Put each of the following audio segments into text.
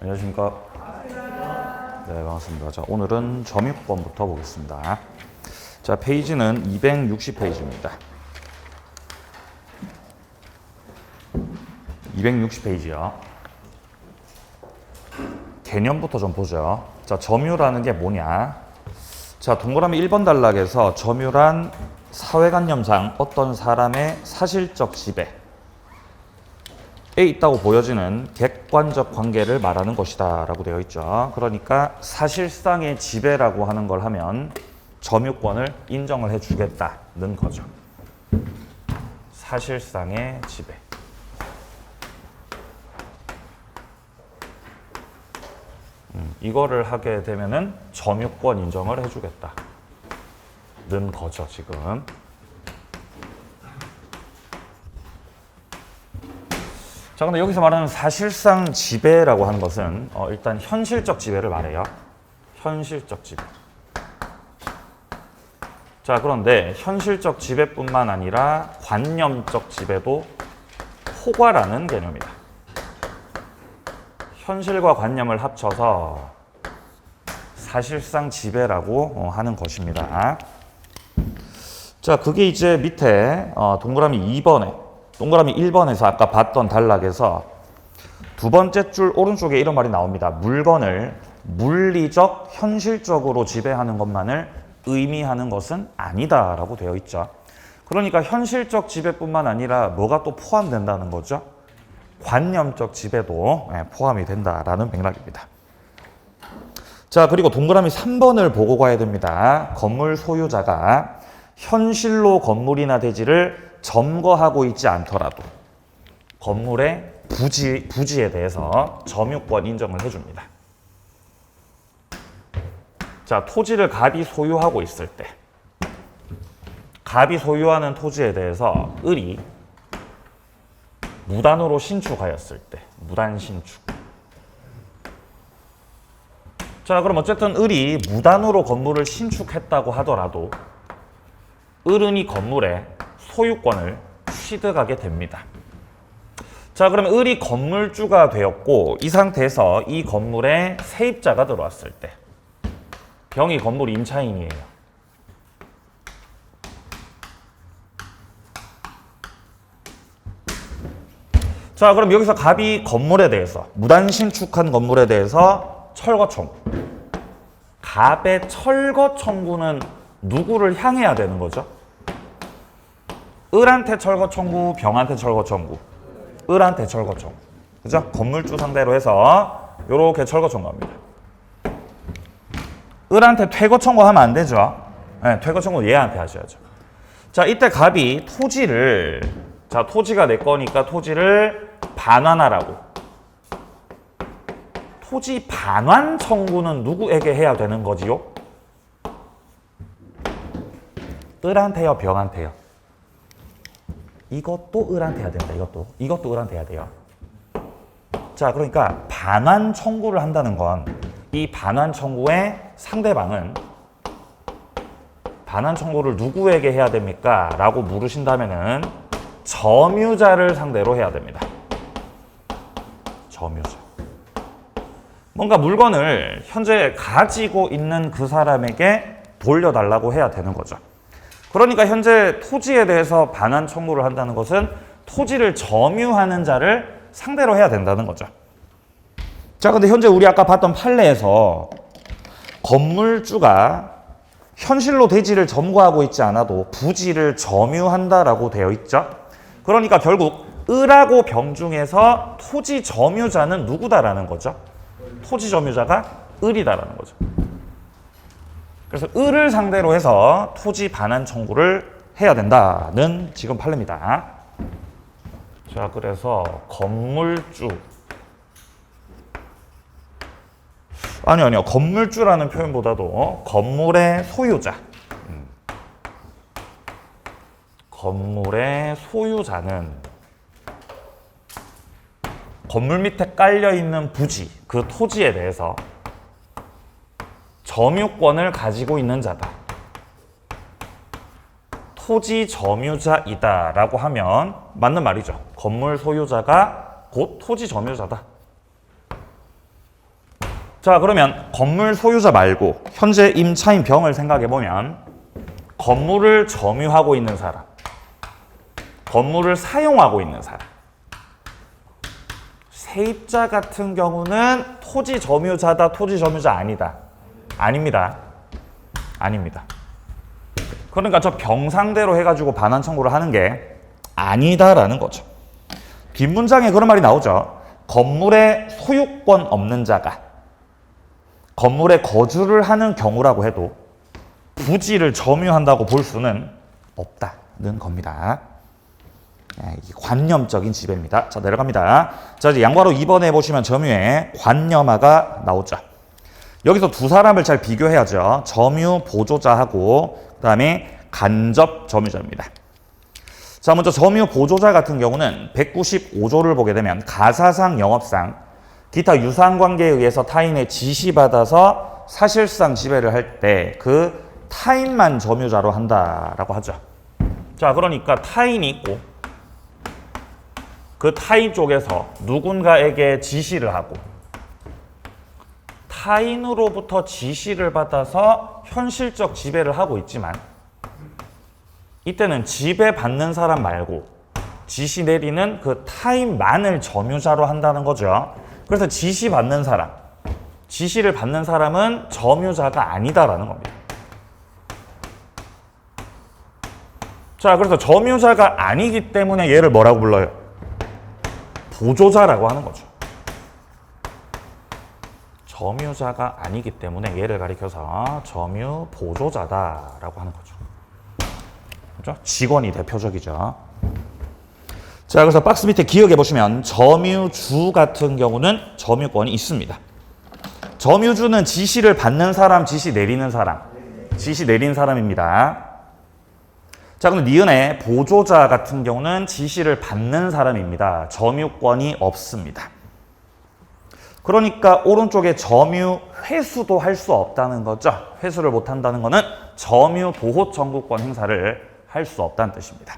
안녕하십니까. 네, 반갑습니다. 자, 오늘은 점유권부터 보겠습니다. 자, 페이지는 260페이지입니다. 260페이지요. 개념부터 좀 보죠. 자, 점유라는 게 뭐냐? 자, 동그라미 1번 단락에서 점유란 사회관념상 어떤 사람의 사실적 지배에 있다고 보여지는 객관적 관계를 말하는 것이다 라고 되어 있죠. 그러니까 사실상의 지배라고 하는 걸 하면 점유권을 인정을 해주겠다는 거죠. 사실상의 지배. 이거를 하게 되면은 점유권 인정을 해주겠다는 거죠, 지금. 자, 근데 여기서 말하는 사실상 지배라고 하는 것은 일단 현실적 지배를 말해요. 현실적 지배. 자, 그런데 현실적 지배뿐만 아니라 관념적 지배도 포괄하는 개념이다. 현실과 관념을 합쳐서 사실상 지배라고 하는 것입니다. 자, 그게 이제 밑에 동그라미 1번에서 아까 봤던 단락에서 두 번째 줄 오른쪽에 이런 말이 나옵니다. 물건을 물리적, 현실적으로 지배하는 것만을 의미하는 것은 아니다라고 되어 있죠. 그러니까 현실적 지배뿐만 아니라 뭐가 또 포함된다는 거죠. 관념적 지배도 포함이 된다라는 맥락입니다. 자, 그리고 동그라미 3번을 보고 가야 됩니다. 건물 소유자가 현실로 건물이나 대지를 점거하고 있지 않더라도 건물의 부지에 대해서 점유권 인정을 해줍니다. 자, 토지를 갑이 소유하고 있을 때 갑이 소유하는 토지에 대해서 을이 무단으로 신축하였을 때 무단 신축. 자, 그럼 어쨌든 을이 무단으로 건물을 신축했다고 하더라도 을은 이 건물의 소유권을 취득하게 됩니다. 자, 그러면 을이 건물주가 되었고 이 상태에서 이 건물에 세입자가 들어왔을 때 병이 건물 임차인이에요. 자, 그럼 여기서 갑이 건물에 대해서 무단 신축한 건물에 대해서 철거 청구. 갑의 철거 청구는 누구를 향해야 되는 거죠? 을한테 철거 청구, 병한테 철거 청구. 을한테 철거 청구. 그죠? 건물주 상대로 해서 요렇게 철거 청구합니다. 을한테 퇴거 청구하면 안 되죠. 네, 퇴거 청구 얘한테 하셔야죠. 자, 이때 갑이 토지를, 자, 토지가 내 거니까 토지를 반환하라고. 토지 반환 청구는 누구에게 해야 되는 거지요? 을한테요, 병한테요? 이것도 을한테 해야 된다. 이것도 을한테 해야 돼요. 자, 그러니까 반환 청구를 한다는 건 이 반환 청구의 상대방은 반환 청구를 누구에게 해야 됩니까? 라고 물으신다면은 점유자를 상대로 해야 됩니다. 점유자. 뭔가 물건을 현재 가지고 있는 그 사람에게 돌려달라고 해야 되는 거죠. 그러니까 현재 토지에 대해서 반환 청구를 한다는 것은 토지를 점유하는 자를 상대로 해야 된다는 거죠. 자, 근데 현재 우리 아까 봤던 판례에서 건물주가 현실로 대지를 점거하고 있지 않아도 부지를 점유한다라고 되어 있죠. 그러니까 결국 을하고 병 중에서 토지 점유자는 누구다라는 거죠. 토지 점유자가 을이다라는 거죠. 그래서 을을 상대로 해서 토지 반환 청구를 해야 된다는 지금 판례입니다. 자, 그래서 건물주. 아니요. 건물주라는 표현보다도 건물의 소유자. 건물의 소유자는 건물 밑에 깔려있는 부지, 그 토지에 대해서 점유권을 가지고 있는 자다. 토지 점유자이다 라고 하면 맞는 말이죠. 건물 소유자가 곧 토지 점유자다. 자, 그러면 건물 소유자 말고 현재 임차인 병을 생각해 보면 건물을 점유하고 있는 사람, 건물을 사용하고 있는 사람, 세입자 같은 경우는 토지 점유자다, 토지 점유자 아니다. 아닙니다. 아닙니다. 그러니까 저 병상대로 해가지고 반환 청구를 하는 게 아니다라는 거죠. 뒷문장에 그런 말이 나오죠. 건물에 소유권 없는 자가 건물에 거주를 하는 경우라고 해도 부지를 점유한다고 볼 수는 없다는 겁니다. 관념적인 지배입니다. 자, 내려갑니다. 자, 이제 양괄호 2번에 보시면 점유에 관념화가 나오죠. 여기서 두 사람을 잘 비교해야죠. 점유 보조자하고 그다음에 간접 점유자입니다. 자, 먼저 점유 보조자 같은 경우는 195조를 보게 되면 가사상 영업상 기타 유사한 관계에 의해서 타인의 지시받아서 사실상 지배를 할 때 그 타인만 점유자로 한다라고 하죠. 자, 그러니까 타인이 있고 그 타인 쪽에서 누군가에게 지시를 하고 타인으로부터 지시를 받아서 현실적 지배를 하고 있지만 이때는 지배받는 사람 말고 지시 내리는 그 타인만을 점유자로 한다는 거죠. 그래서 지시받는 사람, 지시를 받는 사람은 점유자가 아니다라는 겁니다. 자, 그래서 점유자가 아니기 때문에 얘를 뭐라고 불러요? 보조자라고 하는 거죠. 점유자가 아니기 때문에 얘를 가리켜서 점유 보조자다라고 하는 거죠. 그렇죠? 직원이 대표적이죠. 자, 그래서 박스 밑에 기억해 보시면 점유주 같은 경우는 점유권이 있습니다. 점유주는 지시를 받는 사람, 지시 내리는 사람, 지시 내린 사람입니다. 자, 그럼 니은의 보조자 같은 경우는 지시를 받는 사람입니다. 점유권이 없습니다. 그러니까 오른쪽에 점유 회수도 할 수 없다는 거죠. 회수를 못 한다는 거는 점유 보호 청구권 행사를 할 수 없다는 뜻입니다.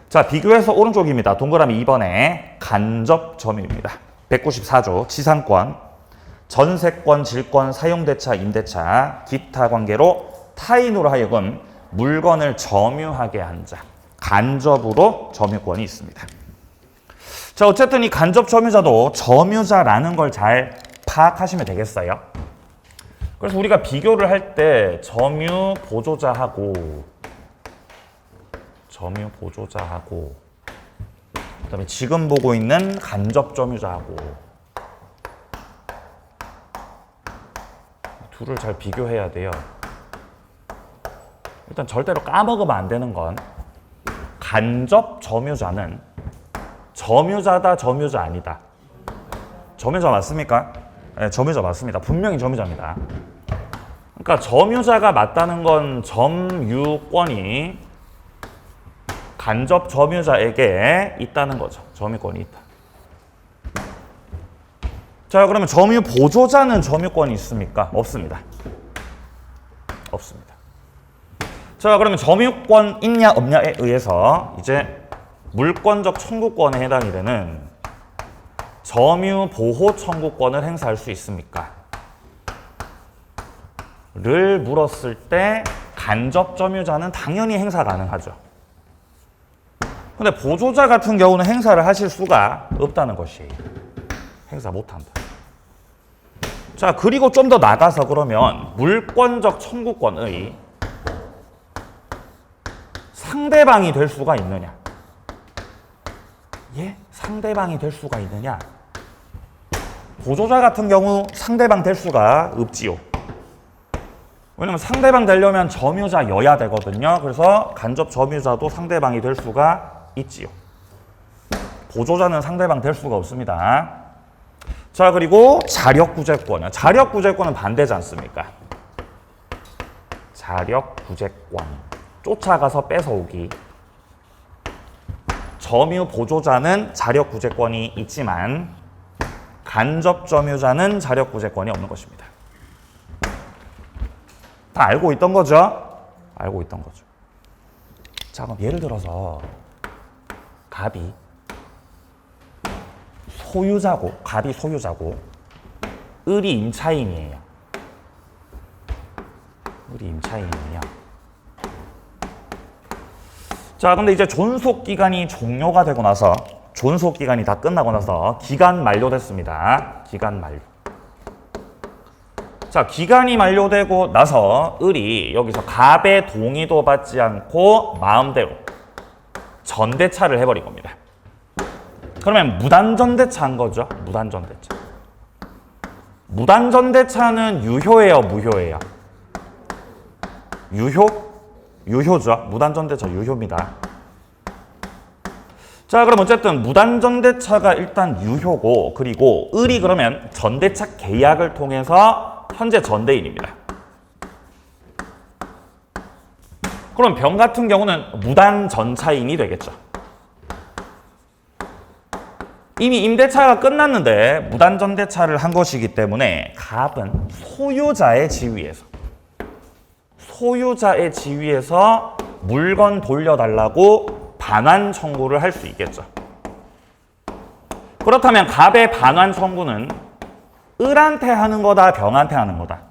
자, 비교해서 오른쪽입니다. 동그라미 2번에 간접 점유입니다. 194조 지상권, 전세권, 질권, 사용대차, 임대차, 기타 관계로 타인으로 하여금 물건을 점유하게 한 자, 간접으로 점유권이 있습니다. 자, 어쨌든 이 간접 점유자도 점유자라는 걸 잘 파악하시면 되겠어요. 그래서 우리가 비교를 할 때 점유 보조자하고 그다음에 지금 보고 있는 간접 점유자하고 둘을 잘 비교해야 돼요. 일단 절대로 까먹으면 안 되는 건 간접 점유자는 점유자다, 점유자 아니다. 점유자 맞습니까? 네, 점유자 맞습니다. 분명히 점유자입니다. 그러니까 점유자가 맞다는 건 점유권이 간접 점유자에게 있다는 거죠. 점유권이 있다. 자, 그러면 점유 보조자는 점유권이 있습니까? 없습니다. 없습니다. 자, 그러면 점유권 있냐 없냐에 의해서 이제 물권적 청구권에 해당이 되는 점유 보호 청구권을 행사할 수 있습니까? 를 물었을 때 간접 점유자는 당연히 행사 가능하죠. 근데 보조자 같은 경우는 행사를 하실 수가 없다는 것이 행사 못한다. 자, 그리고 좀 더 나가서 그러면 물권적 청구권의 상대방이 될 수가 있느냐? 예? 상대방이 될 수가 있느냐? 보조자 같은 경우 상대방 될 수가 없지요. 왜냐면 상대방 되려면 점유자여야 되거든요. 그래서 간접 점유자도 상대방이 될 수가 있지요. 보조자는 상대방 될 수가 없습니다. 자, 그리고 자력구제권은 자력구제권은 반대지 않습니까? 자력구제권 쫓아가서 뺏어오기. 점유 보조자는 자력구제권이 있지만 간접 점유자는 자력구제권이 없는 것입니다. 다 알고 있던 거죠? 알고 있던 거죠. 자, 그럼 예를 들어서 갑이 소유자고 을이 임차인이에요. 을이 임차인이에요. 자, 근데 이제 존속기간이 종료가 되고 나서, 존속기간이 다 끝나고 나서 기간 만료됐습니다. 기간 만료. 자, 기간이 만료되고 나서 을이 여기서 갑의 동의도 받지 않고 마음대로 전대차를 해버린 겁니다. 그러면 무단전대차한 거죠. 무단전대차. 무단전대차는 유효예요, 무효예요? 유효? 유효죠. 무단전대차 유효입니다. 자, 그럼 어쨌든 무단전대차가 일단 유효고, 그리고 을이 그러면 전대차 계약을 통해서 현재 전대인입니다. 그럼 병 같은 경우는 무단전차인이 되겠죠. 이미 임대차가 끝났는데 무단전대차를 한 것이기 때문에 갑은 소유자의 지위에서 물건 돌려달라고 반환 청구를 할 수 있겠죠. 그렇다면 갑의 반환 청구는 을한테 하는 거다, 병한테 하는 거다?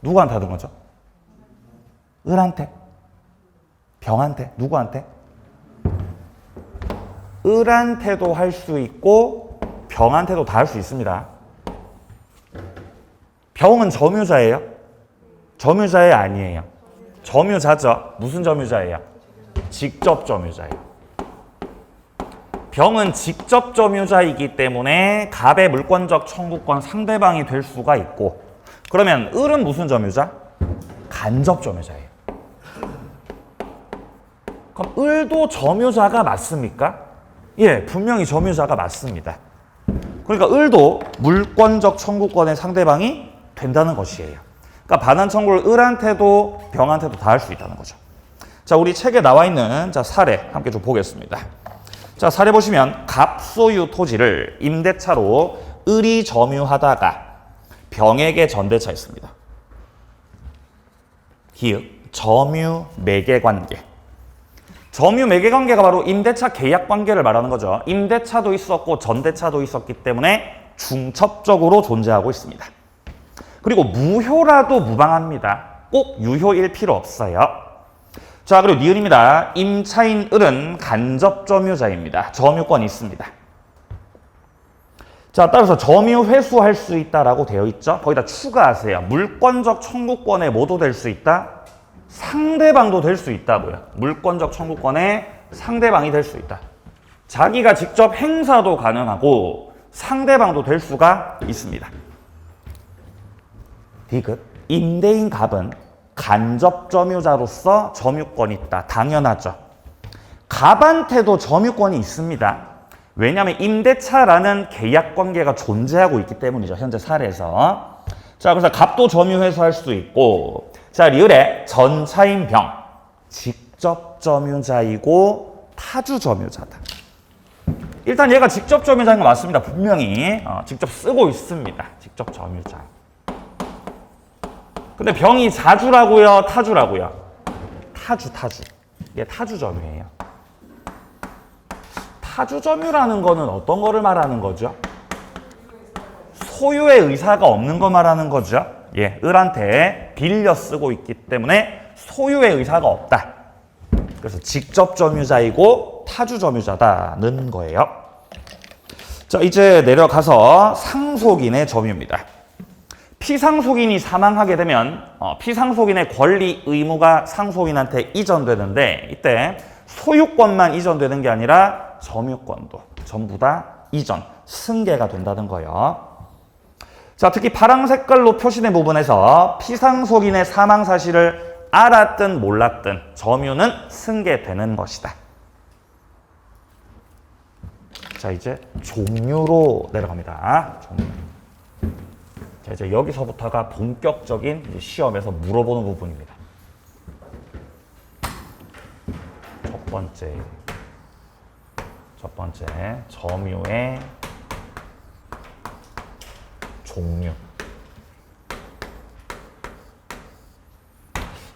누구한테 하는 거죠? 을한테? 병한테? 누구한테? 을한테도 할 수 있고 병한테도 다 할 수 있습니다. 병은 점유자예요? 점유자예 아니에요? 점유자죠. 무슨 점유자예요? 직접 점유자예요. 병은 직접 점유자이기 때문에 갑의 물권적 청구권 상대방이 될 수가 있고, 그러면 을은 무슨 점유자? 간접 점유자예요. 그럼 을도 점유자가 맞습니까? 예, 분명히 점유자가 맞습니다. 그러니까 을도 물권적 청구권의 상대방이 된다는 것이에요. 그러니까 반환 청구를 을한테도 병한테도 다 할 수 있다는 거죠. 자, 우리 책에 나와 있는 사례 함께 좀 보겠습니다. 자, 사례 보시면 갑 소유 토지를 임대차로 을이 점유하다가 병에게 전대차했습니다. 기읍 점유 매개 관계. 점유 매개 관계가 바로 임대차 계약 관계를 말하는 거죠. 임대차도 있었고 전대차도 있었기 때문에 중첩적으로 존재하고 있습니다. 그리고 무효라도 무방합니다. 꼭 유효일 필요 없어요. 자, 그리고 니은입니다. 임차인 을은 간접 점유자입니다. 점유권이 있습니다. 자, 따라서 점유 회수할 수 있다라고 되어 있죠. 거기다 추가하세요. 물권적 청구권에 뭐도 될 수 있다? 상대방도 될 수 있다고요. 물권적 청구권에 상대방이 될 수 있다. 자기가 직접 행사도 가능하고 상대방도 될 수가 있습니다. 디귿 임대인 갑은 간접 점유자로서 점유권이 있다. 당연하죠. 갑한테도 점유권이 있습니다. 왜냐하면 임대차라는 계약 관계가 존재하고 있기 때문이죠. 현재 사례에서. 자, 그래서 갑도 점유 회수할 수 있고, 자, 리을의 전차인 병, 직접 점유자이고 타주 점유자다. 일단 얘가 직접 점유자인 거 맞습니다. 분명히 직접 쓰고 있습니다. 직접 점유자. 근데 병이 자주라고요, 타주라고요? 타주. 얘 타주 점유예요. 타주 점유라는 거는 어떤 거를 말하는 거죠? 소유의 의사가 없는 거 말하는 거죠. 예, 을한테 빌려 쓰고 있기 때문에 소유의 의사가 없다. 그래서 직접 점유자이고 타주 점유자다는 거예요. 자, 이제 내려가서 상속인의 점유입니다. 피상속인이 사망하게 되면 피상속인의 권리, 의무가 상속인한테 이전되는데, 이때 소유권만 이전되는 게 아니라 점유권도 전부 다 이전, 승계가 된다는 거예요. 자, 특히 파란 색깔로 표시된 부분에서 피상속인의 사망 사실을 알았든 몰랐든 점유는 승계되는 것이다. 자, 이제 종류로 내려갑니다. 종류. 자, 이제 여기서부터가 본격적인 시험에서 물어보는 부분입니다. 첫 번째, 점유의 종류.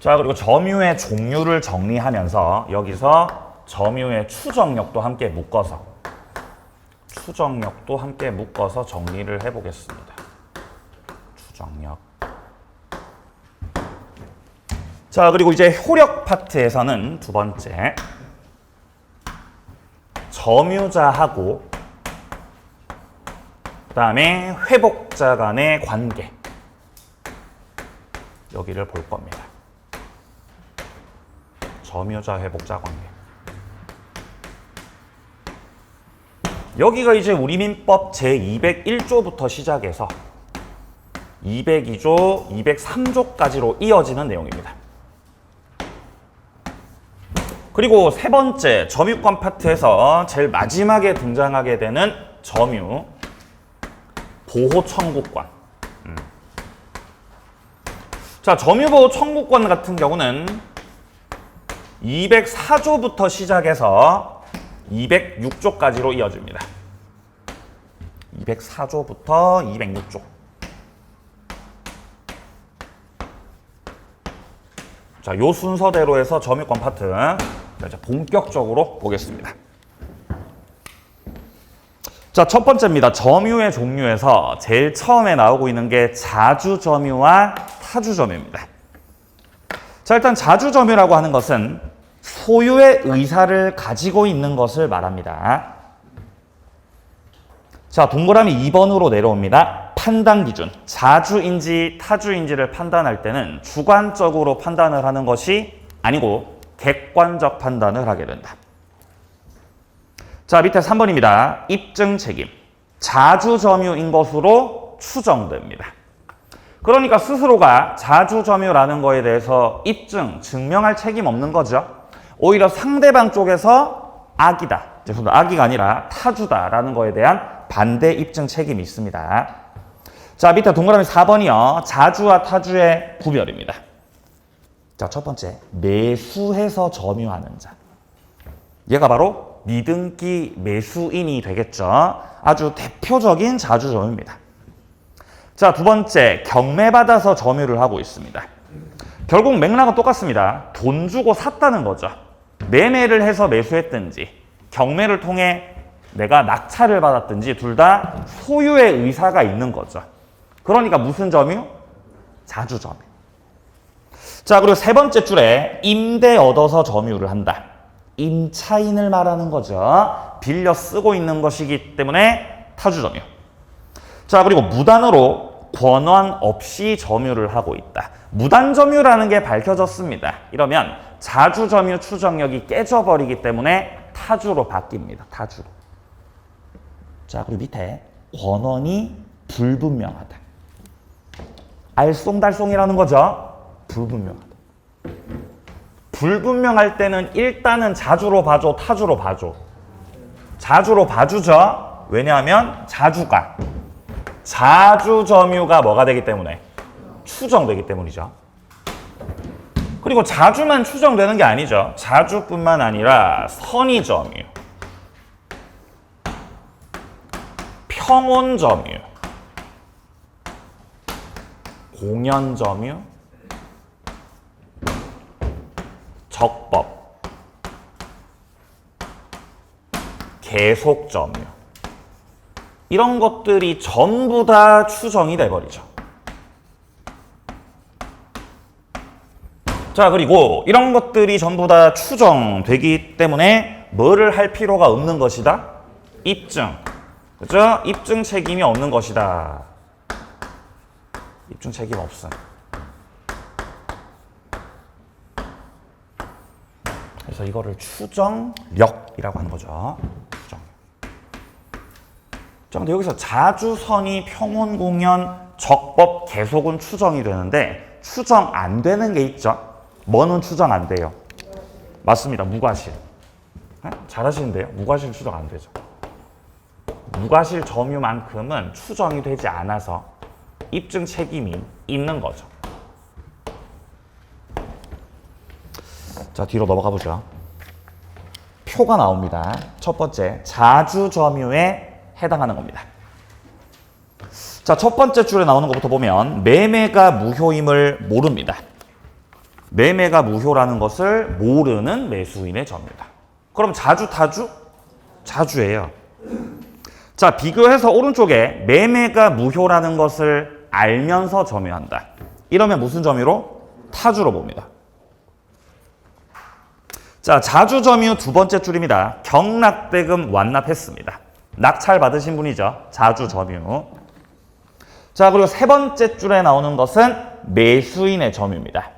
자, 그리고 점유의 종류를 정리하면서 여기서 점유의 추정력도 함께 묶어서 정리를 해보겠습니다. 추정력. 자, 그리고 이제 효력 파트에서는 두 번째 점유자하고 그 다음에 회복자 간의 관계, 여기를 볼 겁니다. 점유자, 회복자 관계. 여기가 이제 우리 민법 제201조부터 시작해서 202조, 203조까지로 이어지는 내용입니다. 그리고 세 번째 점유권 파트에서 제일 마지막에 등장하게 되는 점유, 보호 청구권. 자, 점유보호 청구권 같은 경우는 204조부터 시작해서 206조까지로 이어집니다. 204조부터 206조. 자, 요 순서대로 해서 점유권 파트 이제 본격적으로 보겠습니다. 자, 첫 번째입니다. 점유의 종류에서 제일 처음에 나오고 있는 게 자주점유와 타주점유입니다. 자, 일단 자주점유라고 하는 것은 소유의 의사를 가지고 있는 것을 말합니다. 자, 동그라미 2번으로 내려옵니다. 판단 기준, 자주인지 타주인지를 판단할 때는 주관적으로 판단을 하는 것이 아니고 객관적 판단을 하게 된다. 자, 밑에 3번입니다. 입증 책임. 자주점유인 것으로 추정됩니다. 그러니까 스스로가 자주점유라는 거에 대해서 입증, 증명할 책임 없는 거죠. 오히려 상대방 쪽에서 악이다. 죄송합니다. 악이가 아니라 타주다라는 거에 대한 반대 입증 책임이 있습니다. 자, 밑에 동그라미 4번이요. 자주와 타주의 구별입니다. 자, 첫 번째. 매수해서 점유하는 자. 얘가 바로 미등기 매수인이 되겠죠. 아주 대표적인 자주점유입니다. 자, 두 번째. 경매받아서 점유를 하고 있습니다. 결국 맥락은 똑같습니다. 돈 주고 샀다는 거죠. 매매를 해서 매수했든지 경매를 통해 내가 낙찰을 받았든지 둘 다 소유의 의사가 있는 거죠. 그러니까 무슨 점유? 자주점유. 자, 그리고 세 번째 줄에 임대 얻어서 점유를 한다. 임차인을 말하는 거죠. 빌려 쓰고 있는 것이기 때문에 타주점유. 자, 그리고 무단으로 권한 없이 점유를 하고 있다. 무단점유라는 게 밝혀졌습니다. 이러면 자주점유 추정력이 깨져버리기 때문에 타주로 바뀝니다. 타주로. 자, 그리고 밑에 권한이 불분명하다. 알쏭달쏭이라는 거죠. 불분명하다. 불분명할 때는 일단은 자주로 봐줘, 타주로 봐줘. 자주로 봐주죠. 왜냐하면 자주가 자주점유가 뭐가 되기 때문에? 추정되기 때문이죠. 그리고 자주만 추정되는 게 아니죠. 자주뿐만 아니라 선의점유, 평온점유, 공연점유, 적법, 계속점유, 이런 것들이 전부 다 추정이 돼버리죠. 자, 그리고 이런 것들이 전부 다 추정되기 때문에 뭐를 할 필요가 없는 것이다? 입증. 그죠? 입증 책임이 없는 것이다. 입증 책임 없음. 그래서 이거를 추정력이라고 하는 거죠. 추정력. 자, 근데 여기서 자주, 선의, 평온, 공연, 적법, 계속은 추정이 되는데 추정 안 되는 게 있죠. 뭐는 추정 안 돼요? 맞습니다. 무과실. 잘하시는데요? 무과실 추정 안 되죠. 무과실 점유만큼은 추정이 되지 않아서 입증 책임이 있는 거죠. 자, 뒤로 넘어가 보죠. 표가 나옵니다. 첫 번째, 자주점유에 해당하는 겁니다. 자, 첫 번째 줄에 나오는 것부터 보면 매매가 무효임을 모릅니다. 매매가 무효라는 것을 모르는 매수인의 점유다. 그럼 자주, 타주? 자주예요. 자, 비교해서 오른쪽에 매매가 무효라는 것을 알면서 점유한다. 이러면 무슨 점유로? 타주로 봅니다. 자, 자주점유 두 번째 줄입니다. 경락대금 완납했습니다. 낙찰 받으신 분이죠. 자주점유. 자, 그리고 세 번째 줄에 나오는 것은 매수인의 점유입니다.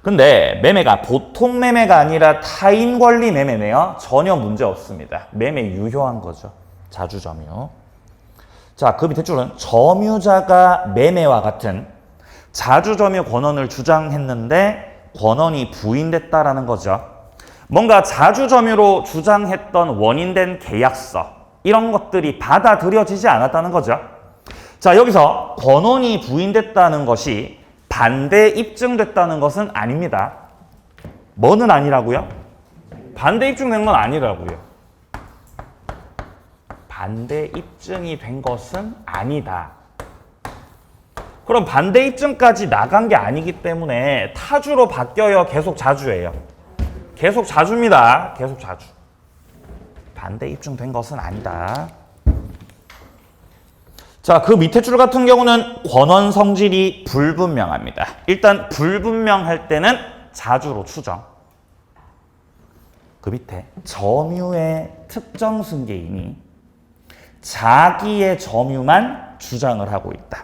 근데 매매가 보통 매매가 아니라 타인 권리 매매네요. 전혀 문제 없습니다. 매매 유효한 거죠. 자주점유. 자, 그 밑에 줄은 점유자가 매매와 같은 자주점유 권한을 주장했는데 권한이 부인됐다라는 거죠. 뭔가 자주점유로 주장했던 원인된 계약서 이런 것들이 받아들여지지 않았다는 거죠. 자, 여기서 권한이 부인됐다는 것이 반대 입증됐다는 것은 아닙니다. 뭐는 아니라고요? 반대 입증된 건 아니라고요. 반대 입증이 된 것은 아니다. 그럼 반대 입증까지 나간 게 아니기 때문에 타주로 바뀌어요? 계속 자주예요? 계속 자주입니다. 계속 자주. 반대 입증된 것은 아니다. 자, 그 밑에 줄 같은 경우는 권한 성질이 불분명합니다. 일단 불분명할 때는 자주로 추정. 그 밑에 점유의 특정 승계인이 자기의 점유만 주장을 하고 있다.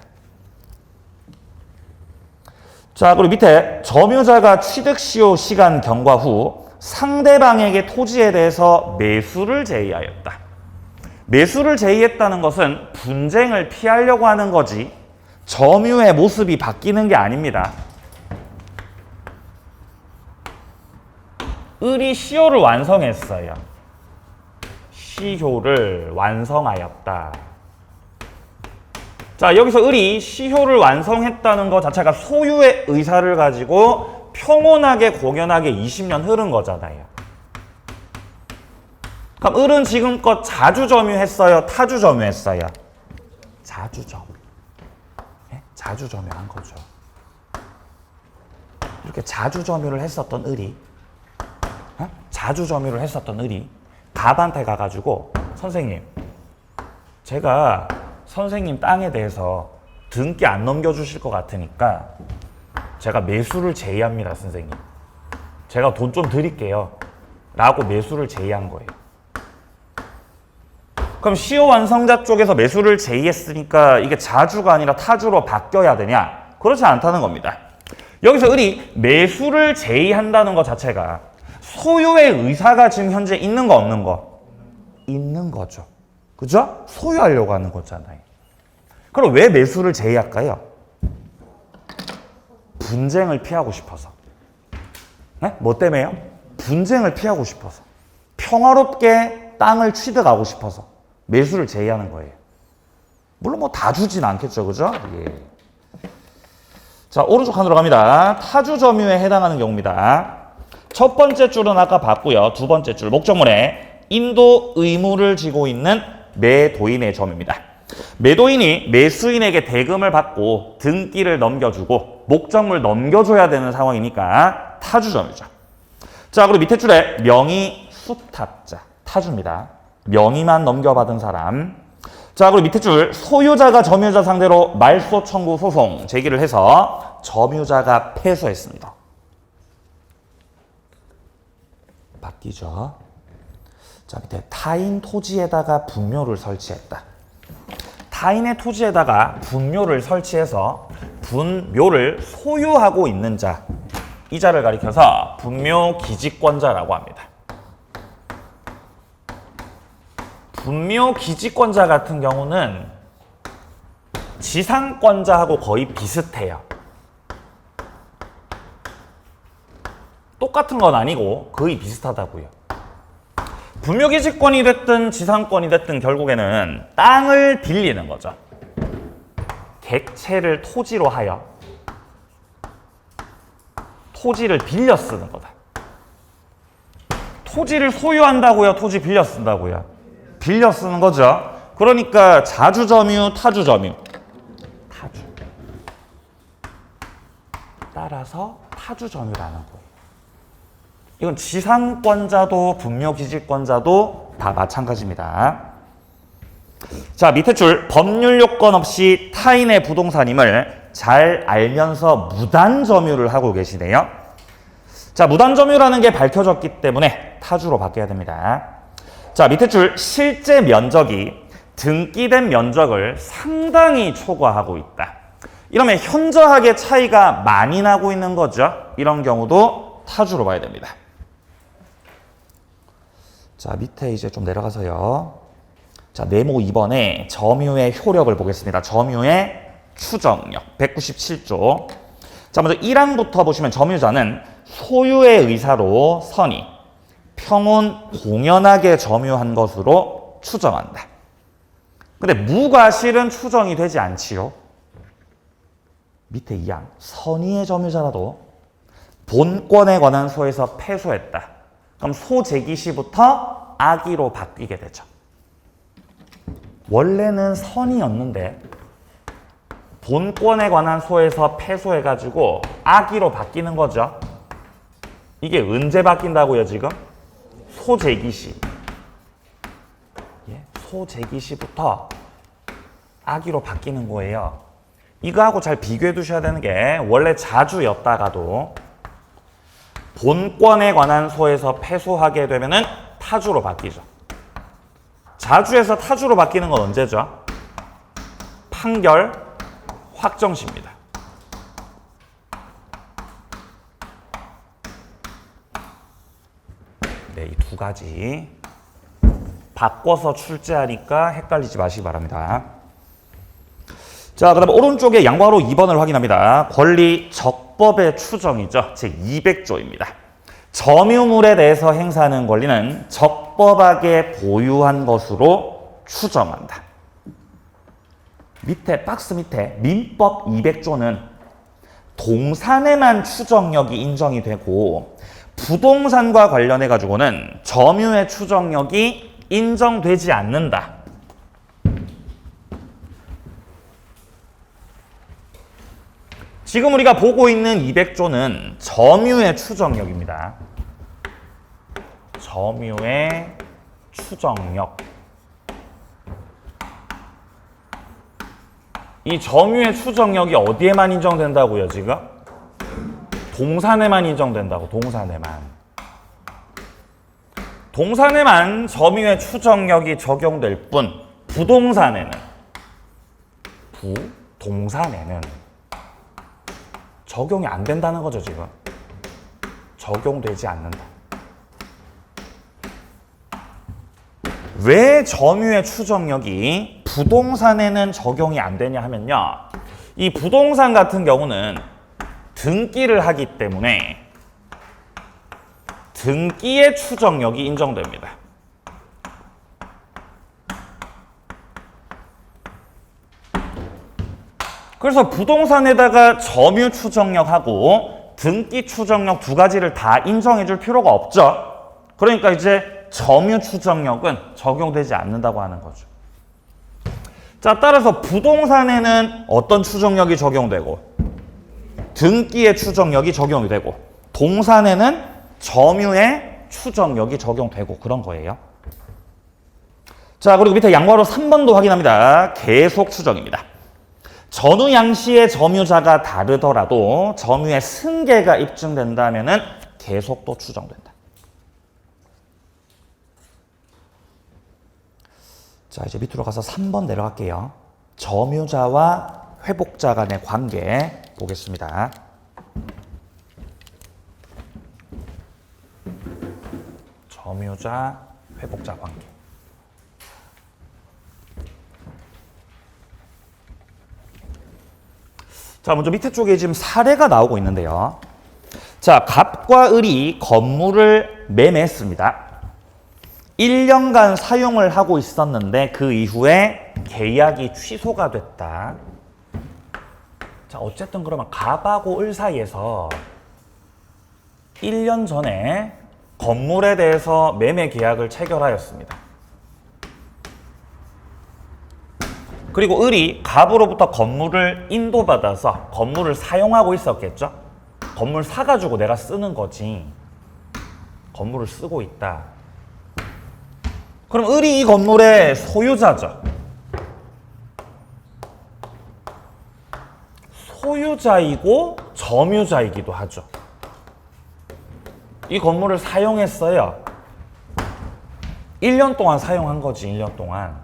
자, 그리고 밑에 점유자가 취득 시효 시간 경과 후 상대방에게 토지에 대해서 매수를 제의하였다. 매수를 제의했다는 것은 분쟁을 피하려고 하는 거지 점유의 모습이 바뀌는 게 아닙니다. 을이 시효를 완성했어요. 시효를 완성하였다. 자, 여기서 을이 시효를 완성했다는 것 자체가 소유의 의사를 가지고 평온하게 공연하게 20년 흐른 거잖아요. 그럼 을은 지금껏 자주점유했어요? 타주점유했어요? 자주점유. 네? 자주점유한 거죠. 이렇게 자주점유를 했었던 을이 자주점유를 했었던 을이 갑한테 가가지고 선생님, 제가 선생님 땅에 대해서 등기 안 넘겨주실 것 같으니까 제가 매수를 제의합니다, 선생님. 제가 돈 좀 드릴게요. 라고 매수를 제의한 거예요. 그럼 시효 완성자 쪽에서 매수를 제의했으니까 이게 자주가 아니라 타주로 바뀌어야 되냐? 그렇지 않다는 겁니다. 여기서 을이 매수를 제의한다는 것 자체가 소유의 의사가 지금 현재 있는 거 없는 거? 있는 거죠. 그죠? 소유하려고 하는 거잖아요. 그럼 왜 매수를 제의할까요? 분쟁을 피하고 싶어서. 네? 뭐 때문에요? 분쟁을 피하고 싶어서. 평화롭게 땅을 취득하고 싶어서 매수를 제의하는 거예요. 물론 뭐 다 주진 않겠죠. 그죠? 예. 자, 오른쪽 칸으로 갑니다. 타주 점유에 해당하는 경우입니다. 첫 번째 줄은 아까 봤고요. 두 번째 줄 목적물에 인도 의무를 지고 있는 매도인의 점유입니다. 매도인이 매수인에게 대금을 받고 등기를 넘겨주고 목적물 넘겨줘야 되는 상황이니까 타주점유죠. 자, 그리고 밑에 줄에 명의 수탁자, 타주입니다. 명의만 넘겨받은 사람. 자, 그리고 밑에 줄 소유자가 점유자 상대로 말소 청구 소송 제기를 해서 점유자가 패소했습니다. 바뀌죠. 자, 밑에 타인 토지에다가 분묘를 설치했다. 타인의 토지에다가 분묘를 설치해서 분묘를 소유하고 있는 자, 이 자를 가리켜서 분묘 기지권자라고 합니다. 분묘 기지권자 같은 경우는 지상권자하고 거의 비슷해요. 똑같은 건 아니고 거의 비슷하다고요. 분묘기지권이 됐든 지상권이 됐든 결국에는 땅을 빌리는 거죠. 객체를 토지로 하여 토지를 빌려 쓰는 거다. 토지를 소유한다고요? 토지 빌려 쓴다고요? 빌려 쓰는 거죠. 그러니까 자주점유, 타주점유. 타주. 따라서 타주점유라는 거예요. 이건 지상권자도 분묘기지권자도 다 마찬가지입니다. 자, 밑에 줄 법률 요건 없이 타인의 부동산임을 잘 알면서 무단 점유를 하고 계시네요. 자, 무단 점유라는 게 밝혀졌기 때문에 타주로 바뀌어야 됩니다. 자, 밑에 줄 실제 면적이 등기된 면적을 상당히 초과하고 있다. 이러면 현저하게 차이가 많이 나고 있는 거죠. 이런 경우도 타주로 봐야 됩니다. 자, 밑에 이제 좀 내려가서요. 자, 네모 2번에 점유의 효력을 보겠습니다. 점유의 추정력 197조. 자, 먼저 1항부터 보시면 점유자는 소유의 의사로 선의, 평온 공연하게 점유한 것으로 추정한다. 근데 무가 실은 추정이 되지 않지요. 밑에 2항 선의의 점유자라도 본권에 관한 소에서 패소했다. 그럼 소재기 시부터 악의로 바뀌게 되죠. 원래는 선의였는데 본권에 관한 소에서 패소해가지고 악의로 바뀌는 거죠. 이게 언제 바뀐다고요, 지금? 소재기 시. 예, 소재기 시부터 악의로 바뀌는 거예요. 이거하고 잘 비교해 두셔야 되는 게 원래 자주였다가도 본권에 관한 소에서 패소하게 되면은 타주로 바뀌죠. 자주에서 타주로 바뀌는 건 언제죠? 판결 확정시입니다. 네, 이 두 가지 바꿔서 출제하니까 헷갈리지 마시기 바랍니다. 자, 그 다음에 오른쪽에 양괄호 2번을 확인합니다. 권리 적법의 추정이죠. 제200조입니다. 점유물에 대해서 행사하는 권리는 적법하게 보유한 것으로 추정한다. 밑에 박스 밑에 민법 200조는 동산에만 추정력이 인정이 되고 부동산과 관련해 가지고는 점유의 추정력이 인정되지 않는다. 지금 우리가 보고 있는 200조는 점유의 추정력입니다. 점유의 추정력. 이 점유의 추정력이 어디에만 인정된다고요, 지금? 동산에만 인정된다고, 동산에만. 동산에만 점유의 추정력이 적용될 뿐, 부동산에는, 부동산에는 적용이 안 된다는 거죠, 지금. 적용되지 않는다. 왜 점유의 추정력이 부동산에는 적용이 안 되냐 하면요. 이 부동산 같은 경우는 등기를 하기 때문에 등기의 추정력이 인정됩니다. 그래서 부동산에다가 점유 추정력하고 등기 추정력 두 가지를 다 인정해 줄 필요가 없죠. 그러니까 이제 점유 추정력은 적용되지 않는다고 하는 거죠. 자, 따라서 부동산에는 어떤 추정력이 적용되고 등기의 추정력이 적용이 되고 동산에는 점유의 추정력이 적용되고 그런 거예요. 자, 그리고 밑에 양괄호 3번도 확인합니다. 계속 추정입니다. 전후 양시의 점유자가 다르더라도 점유의 승계가 입증된다면은 계속도 추정된다. 자, 이제 밑으로 가서 3번 내려갈게요. 점유자와 회복자 간의 관계 보겠습니다. 점유자, 회복자 관계. 자, 먼저 밑에 쪽에 지금 사례가 나오고 있는데요. 자, 갑과 을이 건물을 매매했습니다. 1년간 사용을 하고 있었는데 그 이후에 계약이 취소가 됐다. 자, 어쨌든 그러면 갑하고 을 사이에서 1년 전에 건물에 대해서 매매 계약을 체결하였습니다. 그리고 을이 갑으로부터 건물을 인도받아서 건물을 사용하고 있었겠죠? 건물 사가지고 내가 쓰는 거지. 건물을 쓰고 있다. 그럼 을이 이 건물의 소유자죠. 소유자이고 점유자이기도 하죠. 이 건물을 사용했어요. 1년 동안 사용한 거지, 1년 동안.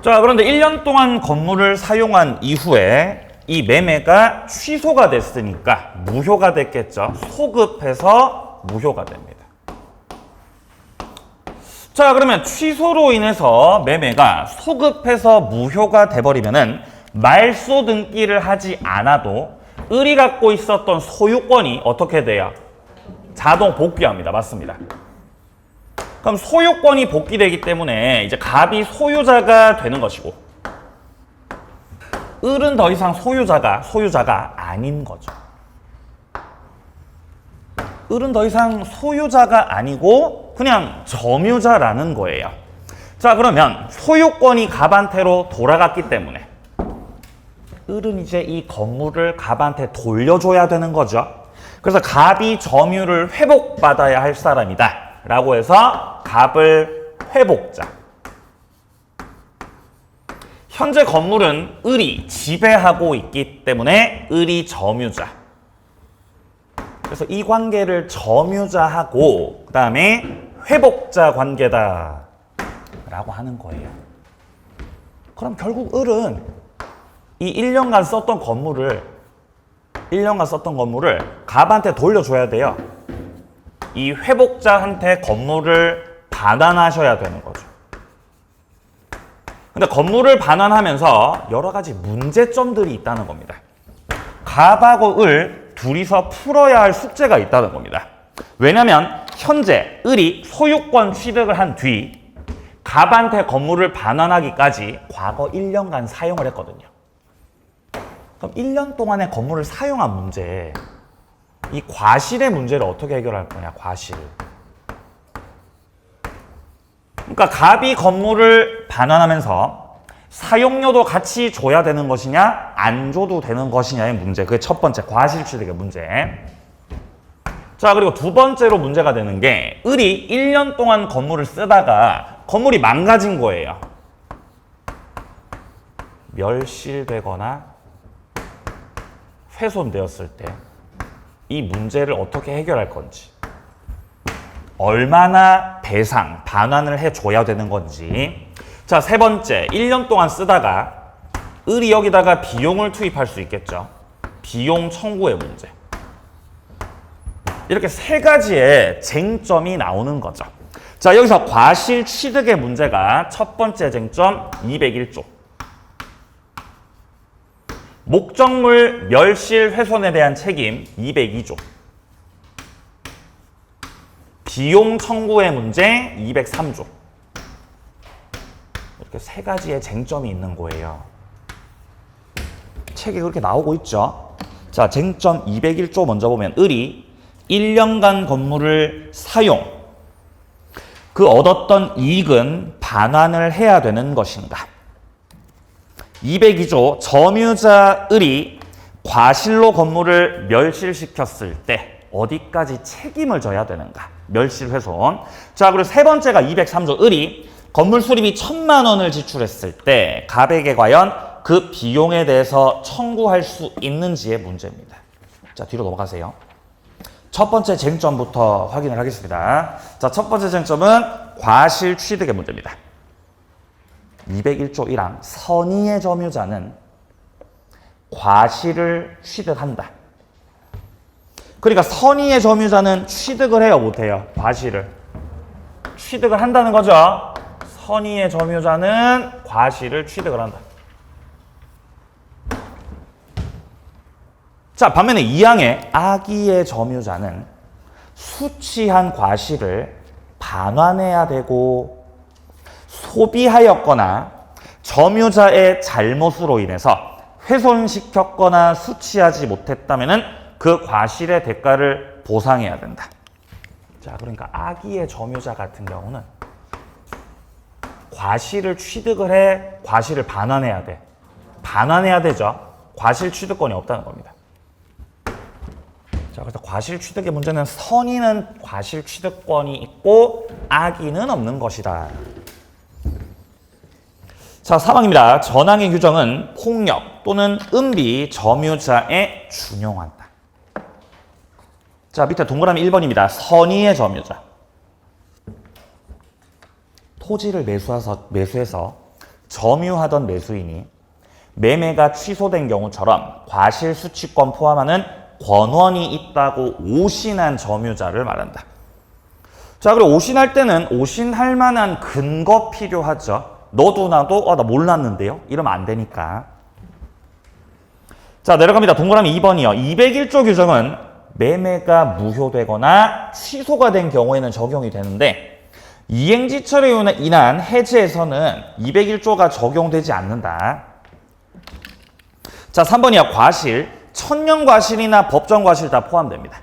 자, 그런데 1년 동안 건물을 사용한 이후에 이 매매가 취소가 됐으니까 무효가 됐겠죠. 소급해서 무효가 됩니다. 자, 그러면 취소로 인해서 매매가 소급해서 무효가 돼버리면은 말소 등기를 하지 않아도 을이 갖고 있었던 소유권이 어떻게 돼요? 자동 복귀합니다. 맞습니다. 그럼 소유권이 복귀되기 때문에 이제 갑이 소유자가 되는 것이고 을은 더 이상 소유자가 아닌 거죠. 을은 더 이상 소유자가 아니고 그냥 점유자라는 거예요. 자, 그러면 소유권이 갑한테로 돌아갔기 때문에 을은 이제 이 건물을 갑한테 돌려줘야 되는 거죠. 그래서 갑이 점유를 회복받아야 할 사람이다 라고 해서 갑을 회복자. 현재 건물은 을이 지배하고 있기 때문에 을이 점유자. 그래서 이 관계를 점유자하고 그 다음에 회복자 관계다 라고 하는 거예요. 그럼 결국 을은 이 1년간 썼던 건물을 갑한테 돌려줘야 돼요. 이 회복자한테 건물을 반환하셔야 되는 거죠. 근데 건물을 반환하면서 여러 가지 문제점들이 있다는 겁니다. 갑하고 을 둘이서 풀어야 할 숙제가 있다는 겁니다. 왜냐면 현재 을이 소유권 취득을 한 뒤 갑한테 건물을 반환하기까지 과거 1년간 사용을 했거든요. 그럼 1년 동안의 건물을 사용한 문제, 이 과실의 문제를 어떻게 해결할 거냐, 과실. 그러니까 갑이 건물을 반환하면서 사용료도 같이 줘야 되는 것이냐, 안 줘도 되는 것이냐의 문제. 그게 첫 번째, 과실 취득의 문제. 자, 그리고 두 번째로 문제가 되는 게 을이 1년 동안 건물을 쓰다가 건물이 망가진 거예요. 멸실되거나 훼손되었을 때 이 문제를 어떻게 해결할 건지, 얼마나 배상, 반환을 해줘야 되는 건지. 자, 세 번째, 1년 동안 쓰다가 을이 여기다가 비용을 투입할 수 있겠죠. 비용 청구의 문제. 이렇게 세 가지의 쟁점이 나오는 거죠. 자, 여기서 과실 취득의 문제가 첫 번째 쟁점 201조. 목적물 멸실 훼손에 대한 책임 202조. 비용 청구의 문제 203조. 이렇게 세 가지의 쟁점이 있는 거예요. 책에 그렇게 나오고 있죠. 자, 쟁점 201조 먼저 보면 을이 1년간 건물을 사용, 그 얻었던 이익은 반환을 해야 되는 것인가. 202조 점유자 을이 과실로 건물을 멸실시켰을 때 어디까지 책임을 져야 되는가. 멸실훼손. 자, 그리고 세 번째가 203조 을이 건물 수리비 1,000만 원을 지출했을 때 갑에게 과연 그 비용에 대해서 청구할 수 있는지의 문제입니다. 자, 뒤로 넘어가세요. 첫 번째 쟁점부터 확인을 하겠습니다. 자, 첫 번째 쟁점은 과실 취득의 문제입니다. 201조 1항 선의의 점유자는 과실을 취득한다. 그러니까 선의의 점유자는 취득을 해요, 못해요? 과실을. 취득을 한다는 거죠. 선의의 점유자는 과실을 취득을 한다. 자, 반면에 2항의 악의의 점유자는 수취한 과실을 반환해야 되고 소비하였거나 점유자의 잘못으로 인해서 훼손시켰거나 수취하지 못했다면 그 과실의 대가를 보상해야 된다. 자, 그러니까 악의의 점유자 같은 경우는 과실을 취득을 해 과실을 반환해야 돼. 반환해야 되죠. 과실 취득권이 없다는 겁니다. 자, 그래서 과실 취득의 문제는 선의는 과실 취득권이 있고 악의는 없는 것이다. 자, 4방입니다. 전항의 규정은 폭력 또는 음비 점유자에 준용한다. 자, 밑에 동그라미 1번입니다. 선의의 점유자. 토지를 매수해서 점유하던 매수인이 매매가 취소된 경우처럼 과실수취권 포함하는 권원이 있다고 오신한 점유자를 말한다. 자, 그리고 오신할 때는 오신할 만한 근거 필요하죠. 너도 나도 나 몰랐는데요. 이러면 안 되니까. 자, 내려갑니다. 동그라미 2번이요. 201조 규정은 매매가 무효되거나 취소가 된 경우에는 적용이 되는데 이행지철에 인한 해지에서는 201조가 적용되지 않는다. 자, 3번이요. 과실, 천년과실이나 법정과실 다 포함됩니다.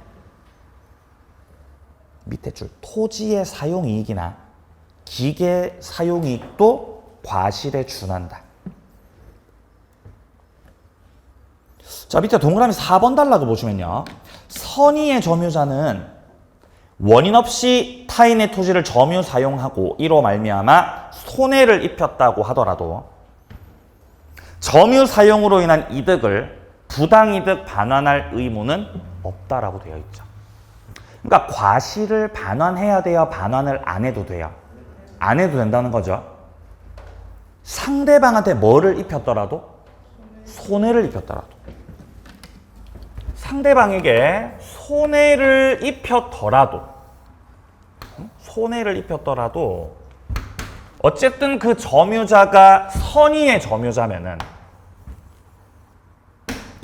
밑에 줄 토지의 사용이익이나 기계 사용이익도 과실에 준한다. 자, 밑에 동그라미 4번 달라고 보시면요. 선의의 점유자는 원인 없이 타인의 토지를 점유 사용하고 이로 말미암아 손해를 입혔다고 하더라도 점유 사용으로 인한 이득을 부당이득 반환할 의무는 없다라고 되어 있죠. 그러니까 과실을 반환해야 돼요? 반환을 안 해도 돼요? 안 해도 된다는 거죠. 상대방한테 뭐를 입혔더라도? 손해를 입혔더라도. 상대방에게 손해를 입혔더라도 어쨌든 그 점유자가 선의의 점유자면은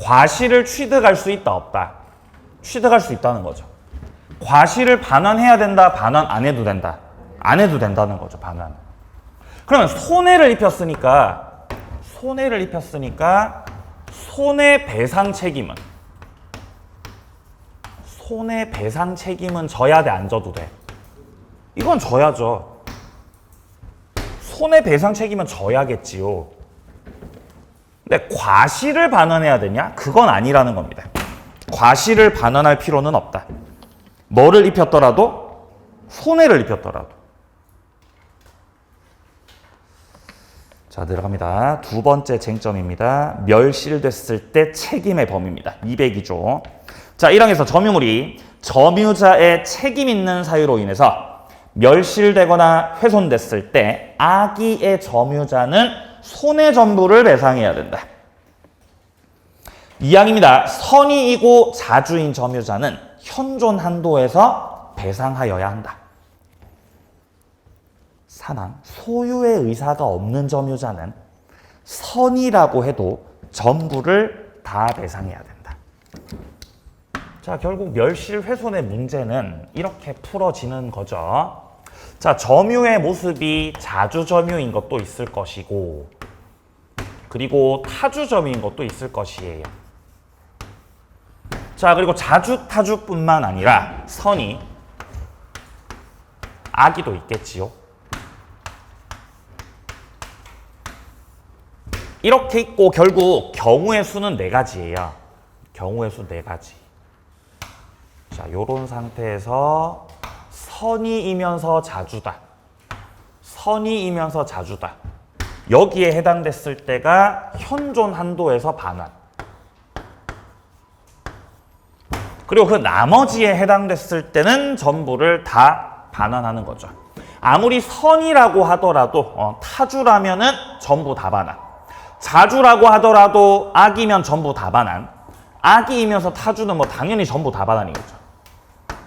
과실을 취득할 수 있다 없다? 취득할 수 있다는 거죠. 과실을 반환해야 된다, 반환 안 해도 된다? 안 해도 된다는 거죠, 반환. 그러면 손해를 입혔으니까 손해배상 책임은 져야 돼, 안 져도 돼? 이건 져야죠. 손해배상 책임은 져야겠지요. 근데 과실을 반환해야 되냐? 그건 아니라는 겁니다. 과실을 반환할 필요는 없다. 뭐를 입혔더라도? 손해를 입혔더라도. 자, 들어갑니다. 두 번째 쟁점입니다. 멸실됐을 때 책임의 범위입니다. 202조. 자, 1항에서 점유물이 점유자의 책임 있는 사유로 인해서 멸실되거나 훼손됐을 때 악의의 점유자는 손해 전부를 배상해야 된다. 2항입니다. 선의이고 자주인 점유자는 현존 한도에서 배상하여야 한다. 3항, 소유의 의사가 없는 점유자는 선의라고 해도 전부를 다 배상해야 된다. 자, 결국 멸실 훼손의 문제는 이렇게 풀어지는 거죠. 자, 점유의 모습이 자주 점유인 것도 있을 것이고 그리고 타주 점유인 것도 있을 것이에요. 자, 그리고 자주 타주뿐만 아니라 선의, 악의도 있겠지요. 이렇게 있고 결국 경우의 수는 4가지예요. 경우의 수 4가지. 자, 요런 상태에서 선의이면서 자주다. 선의이면서 자주다. 여기에 해당됐을 때가 현존 한도에서 반환. 그리고 그 나머지에 해당됐을 때는 전부를 다 반환하는 거죠. 아무리 선의라고 하더라도 타주라면은 전부 다 반환. 자주라고 하더라도 악이면 전부 다 반환. 악이면서 타주는 뭐 당연히 전부 다 반환이겠죠.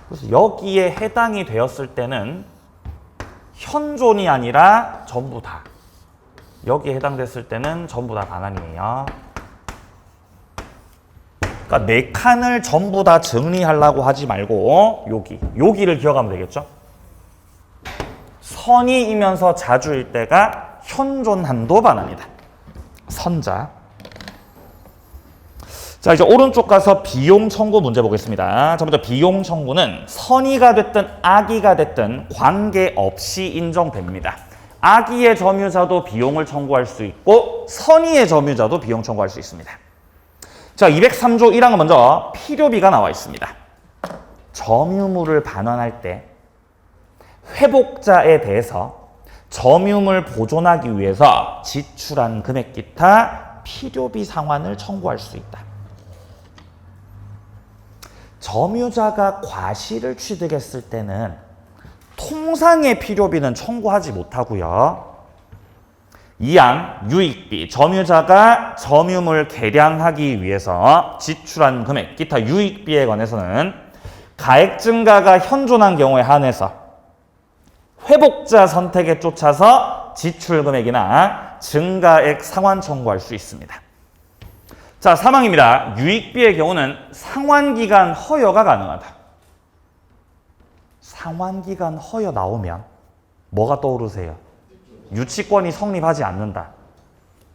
그래서 여기에 해당이 되었을 때는 현존이 아니라 전부 다. 여기에 해당됐을 때는 전부 다 반환이에요. 그러니까 4칸을 전부 다 정리하려고 하지 말고 여기를 기억하면 되겠죠. 선의이면서 자주일 때가 현존 한도 반환이다. 선자. 자, 이제 오른쪽 가서 비용 청구 문제 보겠습니다. 자, 먼저 비용 청구는 선의가 됐든 악의가 됐든 관계없이 인정됩니다. 악의의 점유자도 비용을 청구할 수 있고 선의의 점유자도 비용 청구할 수 있습니다. 자, 203조 1항은 먼저 필요비가 나와 있습니다. 점유물을 반환할 때 회복자에 대해서 점유물 보존하기 위해서 지출한 금액 기타 필요비 상환을 청구할 수 있다. 점유자가 과실을 취득했을 때는 통상의 필요비는 청구하지 못하고요. 이항 유익비, 점유자가 점유물 개량하기 위해서 지출한 금액, 기타 유익비에 관해서는 가액 증가가 현존한 경우에 한해서 회복자 선택에 쫓아서 지출 금액이나 증가액 상환 청구할 수 있습니다. 자, 3항입니다. 유익비의 경우는 상환기간 허여가 가능하다. 상환기간 허여 나오면 뭐가 떠오르세요? 유치권이 성립하지 않는다.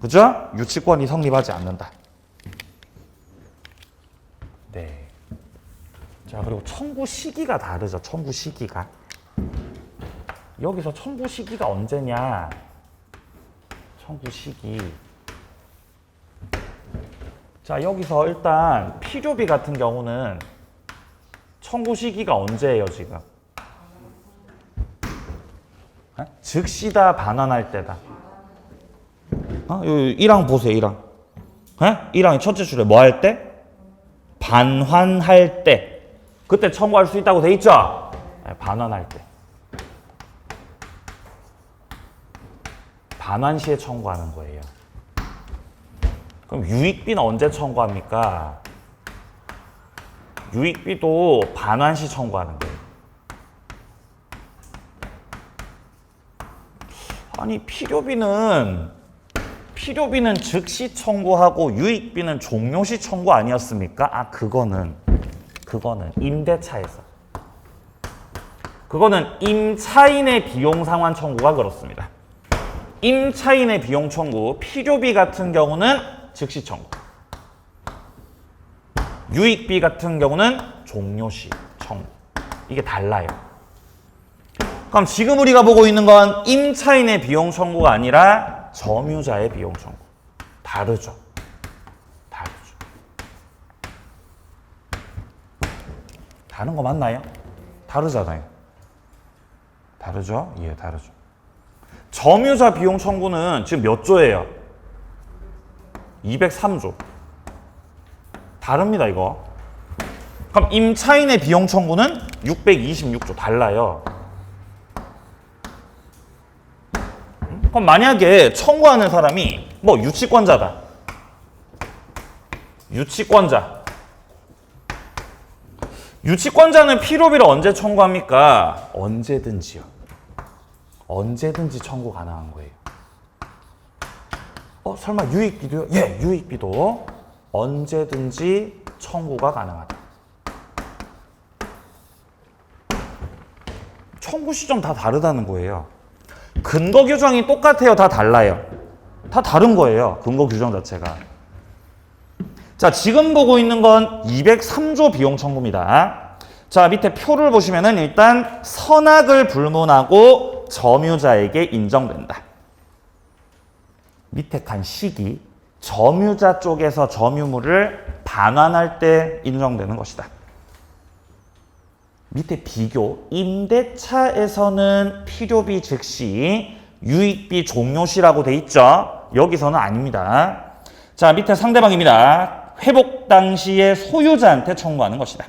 그죠? 유치권이 성립하지 않는다. 네. 자, 그리고 청구 시기가 다르죠. 청구 시기가. 여기서 청구 시기가 언제냐? 청구 시기. 자, 여기서 일단 필요비 같은 경우는 청구 시기가 언제예요, 지금? 즉시다, 반환할 때다. 여기 1항 보세요, 1항. 1항의 첫째 줄에 뭐 할 때? 반환할 때. 그때 청구할 수 있다고 돼 있죠? 반환할 때. 반환 시에 청구하는 거예요. 그럼 유익비는 언제 청구합니까? 유익비도 반환 시 청구하는 거예요. 아니, 필요비는 즉시 청구하고 유익비는 종료시 청구 아니었습니까? 아, 그거는 임대차에서. 그거는 임차인의 비용 상환 청구가 그렇습니다. 임차인의 비용 청구, 필요비 같은 경우는 즉시 청구. 유익비 같은 경우는 종료시 청구. 이게 달라요. 그럼 지금 우리가 보고 있는 건 임차인의 비용 청구가 아니라 점유자의 비용 청구. 다르죠. 다른 거 맞나요? 다르잖아요. 다르죠? 예, 다르죠. 점유자 비용 청구는 지금 몇 조예요? 203조. 다릅니다, 이거. 그럼 임차인의 비용 청구는 626조. 달라요. 그럼 만약에 청구하는 사람이 뭐 유치권자다. 유치권자는 필요비를 언제 청구합니까? 언제든지요. 언제든지 청구 가능한 거예요. 설마 유익비도요? 예, 유익비도 언제든지 청구가 가능하다. 청구 시점 다 다르다는 거예요. 근거 규정이 똑같아요? 다 달라요? 다 다른 거예요. 근거 규정 자체가. 자, 지금 보고 있는 건 203조 비용 청구입니다. 자, 밑에 표를 보시면은 일단 선악을 불문하고 점유자에게 인정된다. 밑에 칸 시기, 점유자 쪽에서 점유물을 반환할 때 인정되는 것이다. 밑에 비교, 임대차에서는 필요비 즉시, 유익비 종료시라고 돼 있죠? 여기서는 아닙니다. 자, 밑에 상대방입니다. 회복 당시에 소유자한테 청구하는 것이다.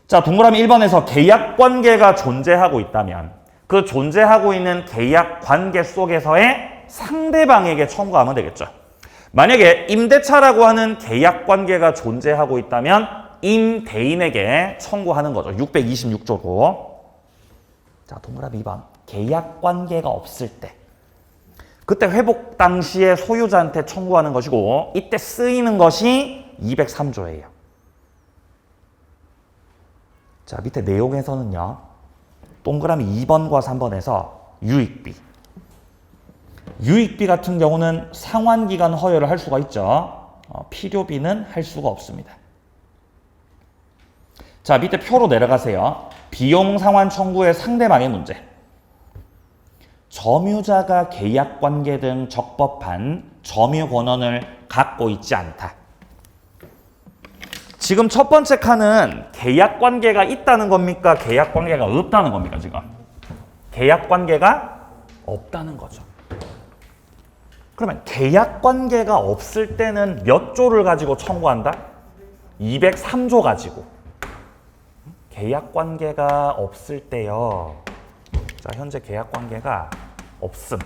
자, 동그라미 1번에서 계약 관계가 존재하고 있다면 그 존재하고 있는 계약 관계 속에서의 상대방에게 청구하면 되겠죠. 만약에 임대차라고 하는 계약 관계가 존재하고 있다면 임대인에게 청구하는 거죠. 626조로. 자, 동그라미 2번. 계약 관계가 없을 때. 그때 회복 당시에 소유자한테 청구하는 것이고 이때 쓰이는 것이 203조예요. 자, 밑에 내용에서는요. 동그라미 2번과 3번에서 유익비. 유익비 같은 경우는 상환기간 허여를 할 수가 있죠. 필요비는 할 수가 없습니다. 자, 밑에 표로 내려가세요. 비용 상환 청구의 상대방의 문제. 점유자가 계약관계 등 적법한 점유 권한을 갖고 있지 않다. 지금 첫 번째 칸은 계약관계가 있다는 겁니까? 계약관계가 없다는 겁니까? 지금 계약 관계가 없다는 거죠. 그러면 계약 관계가 없을 때는 몇 조를 가지고 청구한다? 203조 가지고. 계약 관계가 없을 때요. 자, 현재 계약 관계가 없음.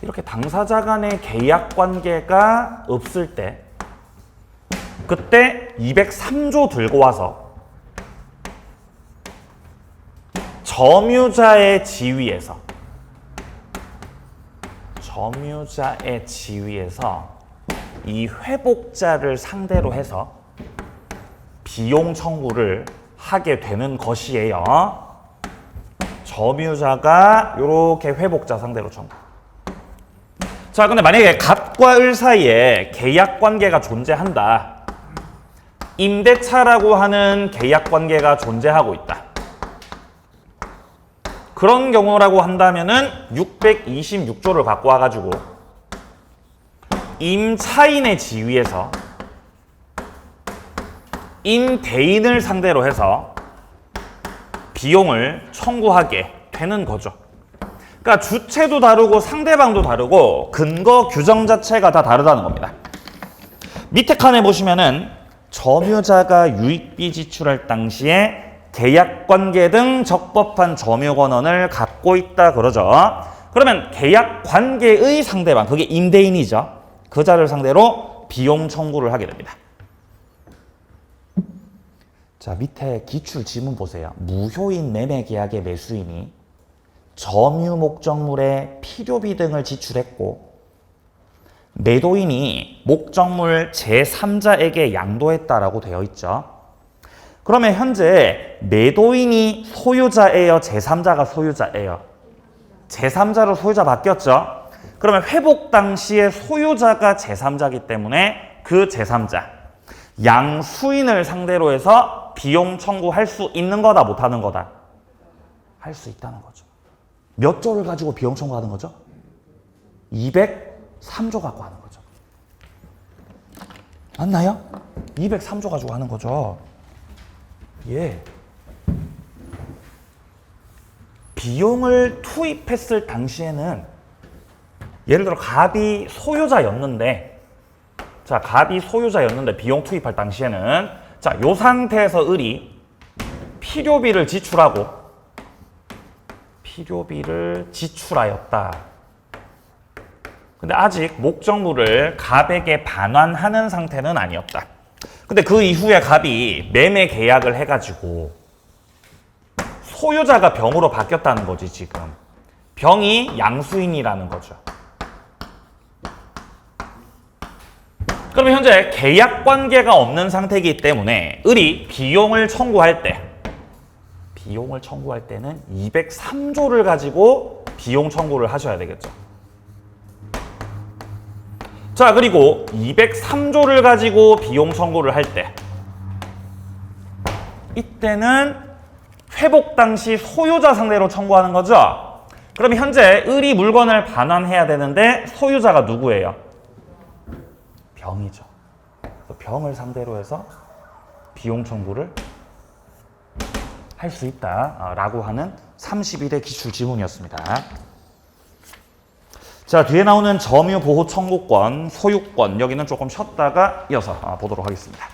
이렇게 당사자 간의 계약 관계가 없을 때 그때 203조 들고 와서 점유자의 지위에서 이 회복자를 상대로 해서 비용 청구를 하게 되는 것이에요. 점유자가 이렇게 회복자 상대로 청구. 자, 근데 만약에 갑과 을 사이에 계약 관계가 존재한다. 임대차라고 하는 계약 관계가 존재하고 있다. 그런 경우라고 한다면은 626조를 갖고 와가지고 임차인의 지위에서 임대인을 상대로 해서 비용을 청구하게 되는 거죠. 그러니까 주체도 다르고 상대방도 다르고 근거 규정 자체가 다 다르다는 겁니다. 밑에 칸에 보시면은 점유자가 유익비 지출할 당시에 계약관계 등 적법한 점유권원을 갖고 있다 그러죠. 그러면 계약관계의 상대방, 그게 임대인이죠. 그 자를 상대로 비용 청구를 하게 됩니다. 자, 밑에 기출 지문 보세요. 무효인 매매 계약의 매수인이 점유 목적물에 필요비 등을 지출했고 매도인이 목적물 제3자에게 양도했다라고 되어 있죠. 그러면 현재 매도인이 소유자예요? 제3자가 소유자예요? 제3자로 소유자 바뀌었죠? 그러면 회복 당시에 소유자가 제3자이기 때문에 그 제3자, 양수인을 상대로 해서 비용 청구할 수 있는 거다, 못하는 거다? 할 수 있다는 거죠. 몇 조를 가지고 비용 청구하는 거죠? 203조 갖고 하는 거죠. 맞나요? 203조 가지고 하는 거죠. 예. 비용을 투입했을 당시에는 예를 들어 갑이 소유자였는데 비용 투입할 당시에는 자, 요 상태에서 을이 필요비를 지출하였다. 근데 아직 목적물을 갑에게 반환하는 상태는 아니었다. 근데 그 이후에 갑이 매매 계약을 해가지고 소유자가 병으로 바뀌었다는 거지, 지금. 병이 양수인이라는 거죠. 그러면 현재 계약 관계가 없는 상태이기 때문에 을이 비용을 청구할 때는 203조를 가지고 비용 청구를 하셔야 되겠죠. 자, 그리고 203조를 가지고 비용 청구를 할 때 이때는 회복 당시 소유자 상대로 청구하는 거죠. 그럼 현재 을이 물건을 반환해야 되는데 소유자가 누구예요? 병이죠. 병을 상대로 해서 비용 청구를 할 수 있다라고 하는 31의 기출 지문이었습니다. 자, 뒤에 나오는 점유 보호 청구권, 소유권, 여기는 조금 쉬었다가 이어서 보도록 하겠습니다.